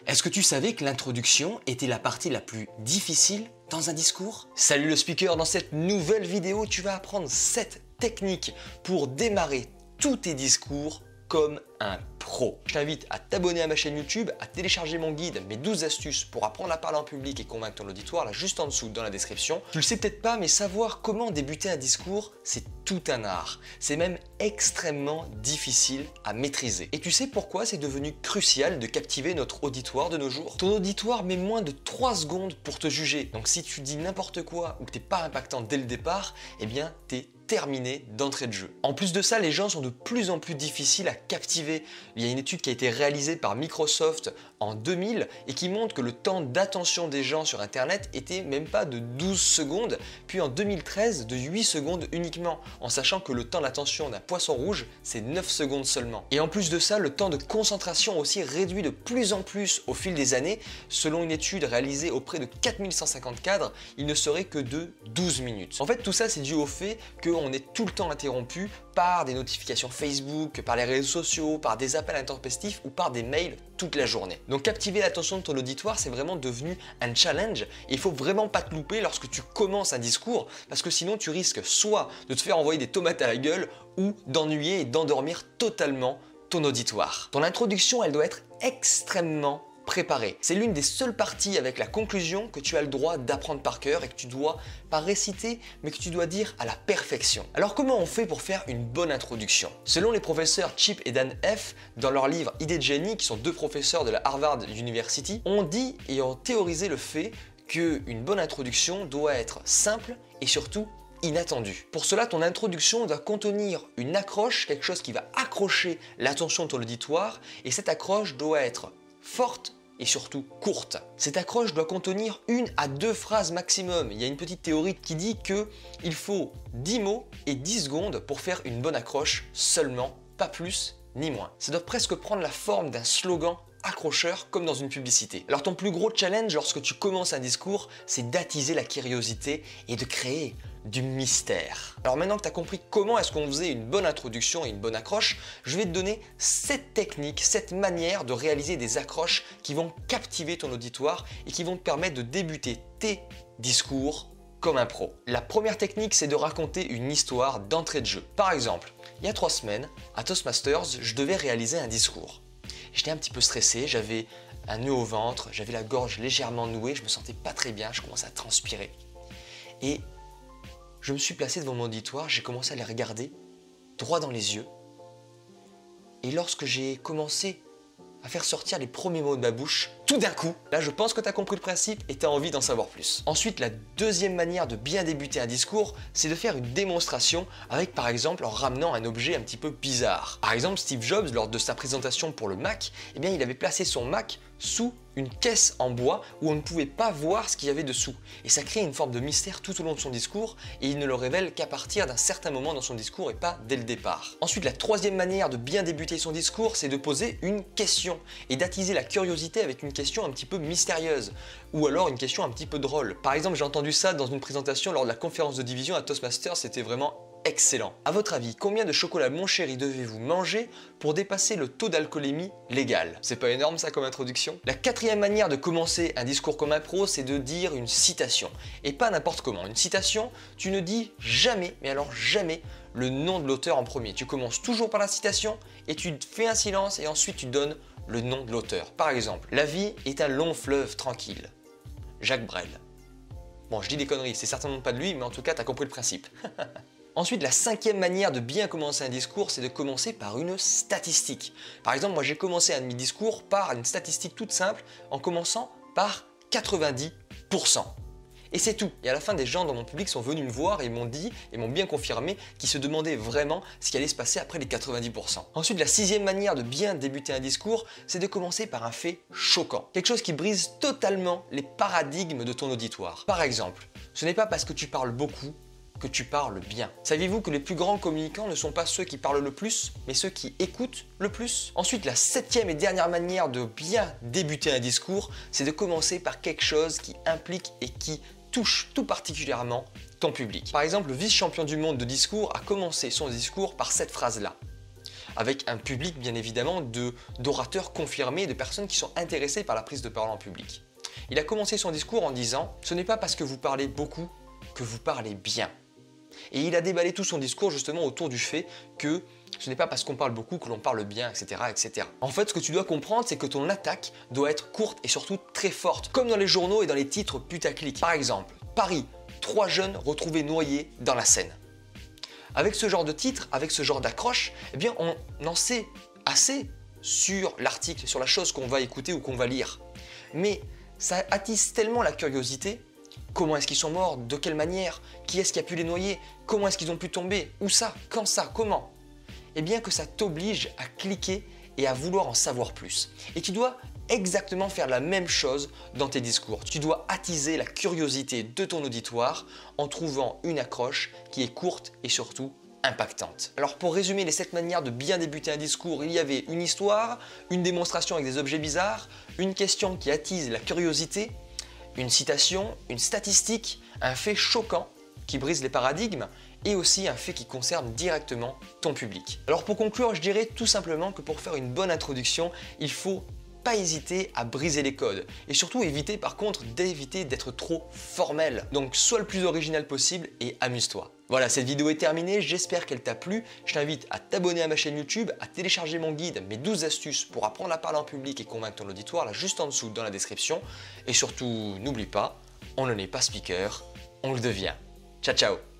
Est-ce que tu savais que l'introduction était la partie la plus difficile dans un discours? Salut le speaker, dans cette nouvelle vidéo, tu vas apprendre 7 techniques pour démarrer tous tes discours comme un pro. Je t'invite à t'abonner à ma chaîne YouTube, à télécharger mon guide, mes 12 astuces pour apprendre à parler en public et convaincre ton auditoire, là juste en dessous dans la description. Tu le sais peut-être pas, mais savoir comment débuter un discours, c'est tout un art. C'est même extrêmement difficile à maîtriser. Et tu sais pourquoi c'est devenu crucial de captiver notre auditoire de nos jours? Ton auditoire met moins de 3 secondes pour te juger. Donc si tu dis n'importe quoi ou que t'es pas impactant dès le départ, eh bien t'es terminé d'entrée de jeu. En plus de ça, les gens sont de plus en plus difficiles à captiver. Il y a une étude qui a été réalisée par Microsoft en 2000 et qui montre que le temps d'attention des gens sur Internet était même pas de 12 secondes, puis en 2013 de 8 secondes uniquement, en sachant que le temps d'attention d'un poisson rouge, c'est 9 secondes seulement. Et en plus de ça, le temps de concentration a aussi réduit de plus en plus au fil des années. Selon une étude réalisée auprès de 4150 cadres, il ne serait que de 12 minutes. En fait, tout ça, c'est dû au fait qu'on est tout le temps interrompu par des notifications Facebook, par les réseaux sociaux, par des appels intempestifs ou par des mails toute la journée. Donc captiver l'attention de ton auditoire, c'est vraiment devenu un challenge et il faut vraiment pas te louper lorsque tu commences un discours parce que sinon tu risques soit de te faire envoyer des tomates à la gueule ou d'ennuyer et d'endormir totalement ton auditoire. Ton introduction, elle doit être extrêmement préparé. C'est l'une des seules parties avec la conclusion que tu as le droit d'apprendre par cœur et que tu dois pas réciter mais que tu dois dire à la perfection. Alors comment on fait pour faire une bonne introduction? Selon les professeurs Chip et Dan F, dans leur livre Idées de génie, qui sont deux professeurs de la Harvard University, ont dit et ont théorisé le fait qu'une bonne introduction doit être simple et surtout inattendu. Pour cela, ton introduction doit contenir une accroche, quelque chose qui va accrocher l'attention de ton auditoire et cette accroche doit être forte et surtout courte. Cette accroche doit contenir 1 à 2 phrases maximum. Il y a une petite théorie qui dit qu'il faut 10 mots et 10 secondes pour faire une bonne accroche seulement, pas plus ni moins. Ça doit presque prendre la forme d'un slogan accrocheur comme dans une publicité. Alors ton plus gros challenge lorsque tu commences un discours, c'est d'attiser la curiosité et de créer du mystère. Alors maintenant que tu as compris comment est-ce qu'on faisait une bonne introduction et une bonne accroche, je vais te donner 7 techniques, 7 manières de réaliser des accroches qui vont captiver ton auditoire et qui vont te permettre de débuter tes discours comme un pro. La première technique, c'est de raconter une histoire d'entrée de jeu. Par exemple, il y a 3 semaines, à Toastmasters, je devais réaliser un discours. J'étais un petit peu stressé, j'avais un nœud au ventre, j'avais la gorge légèrement nouée, je me sentais pas très bien, je commençais à transpirer. Et je me suis placé devant mon auditoire, j'ai commencé à les regarder droit dans les yeux. Et lorsque j'ai commencé à faire sortir les premiers mots de ma bouche, tout d'un coup, là je pense que tu as compris le principe et tu as envie d'en savoir plus. Ensuite, la deuxième manière de bien débuter un discours, c'est de faire une démonstration avec par exemple en ramenant un objet un petit peu bizarre. Par exemple, Steve Jobs, lors de sa présentation pour le Mac, eh bien, il avait placé son Mac sous une caisse en bois où on ne pouvait pas voir ce qu'il y avait dessous. Et ça crée une forme de mystère tout au long de son discours et il ne le révèle qu'à partir d'un certain moment dans son discours et pas dès le départ. Ensuite, la troisième manière de bien débuter son discours, c'est de poser une question et d'attiser la curiosité avec une question un petit peu mystérieuse ou alors une question un petit peu drôle. Par exemple, j'ai entendu ça dans une présentation lors de la conférence de division à Toastmasters, c'était vraiment excellent. À votre avis, combien de chocolat Mon Chéri devez-vous manger pour dépasser le taux d'alcoolémie légal? C'est pas énorme ça comme introduction? La quatrième manière de commencer un discours comme un pro, c'est de dire une citation. Et pas n'importe comment. Une citation, tu ne dis jamais, mais alors jamais, le nom de l'auteur en premier. Tu commences toujours par la citation et tu fais un silence et ensuite tu donnes le nom de l'auteur. Par exemple, la vie est un long fleuve tranquille. Jacques Brel. Bon, je dis des conneries, c'est certainement pas de lui, mais en tout cas, t'as compris le principe. Ensuite, la cinquième manière de bien commencer un discours, c'est de commencer par une statistique. Par exemple, moi j'ai commencé un de mes discours par une statistique toute simple en commençant par 90%. Et c'est tout. Et à la fin, des gens dans mon public sont venus me voir et m'ont dit, et m'ont bien confirmé, qu'ils se demandaient vraiment ce qui allait se passer après les 90%. Ensuite, la sixième manière de bien débuter un discours, c'est de commencer par un fait choquant. Quelque chose qui brise totalement les paradigmes de ton auditoire. Par exemple, ce n'est pas parce que tu parles beaucoup que tu parles bien. Saviez-vous que les plus grands communicants ne sont pas ceux qui parlent le plus, mais ceux qui écoutent le plus? Ensuite, la septième et dernière manière de bien débuter un discours, c'est de commencer par quelque chose qui implique et qui touche tout particulièrement ton public. Par exemple, le vice-champion du monde de discours a commencé son discours par cette phrase-là. avec un public bien évidemment d'orateurs confirmés, de personnes qui sont intéressées par la prise de parole en public. Il a commencé son discours en disant « Ce n'est pas parce que vous parlez beaucoup que vous parlez bien ». Et il a déballé tout son discours justement autour du fait que ce n'est pas parce qu'on parle beaucoup que l'on parle bien, etc., etc. En fait, ce que tu dois comprendre, c'est que ton attaque doit être courte et surtout très forte, comme dans les journaux et dans les titres putaclic. Par exemple, Paris, 3 jeunes retrouvés noyés dans la Seine. Avec ce genre de titre, avec ce genre d'accroche, eh bien on en sait assez sur l'article, sur la chose qu'on va écouter ou qu'on va lire. Mais ça attise tellement la curiosité. Comment est-ce qu'ils sont morts? De quelle manière? Qui est-ce qui a pu les noyer? Comment est-ce qu'ils ont pu tomber? Où ça? Quand ça? Comment? Eh bien que ça t'oblige à cliquer et à vouloir en savoir plus. Et tu dois exactement faire la même chose dans tes discours. Tu dois attiser la curiosité de ton auditoire en trouvant une accroche qui est courte et surtout impactante. Alors pour résumer les 7 manières de bien débuter un discours, il y avait une histoire, une démonstration avec des objets bizarres, une question qui attise la curiosité, une citation, une statistique, un fait choquant qui brise les paradigmes et aussi un fait qui concerne directement ton public. Alors pour conclure, je dirais tout simplement que pour faire une bonne introduction, il faut pas hésiter à briser les codes et surtout éviter par contre d'éviter d'être trop formel. Donc sois le plus original possible et amuse-toi. Voilà, cette vidéo est terminée, j'espère qu'elle t'a plu. Je t'invite à t'abonner à ma chaîne YouTube, à télécharger mon guide, mes 12 astuces pour apprendre à parler en public et convaincre ton auditoire, là juste en dessous dans la description. Et surtout, n'oublie pas, on ne n'est pas speaker, on le devient. Ciao ciao.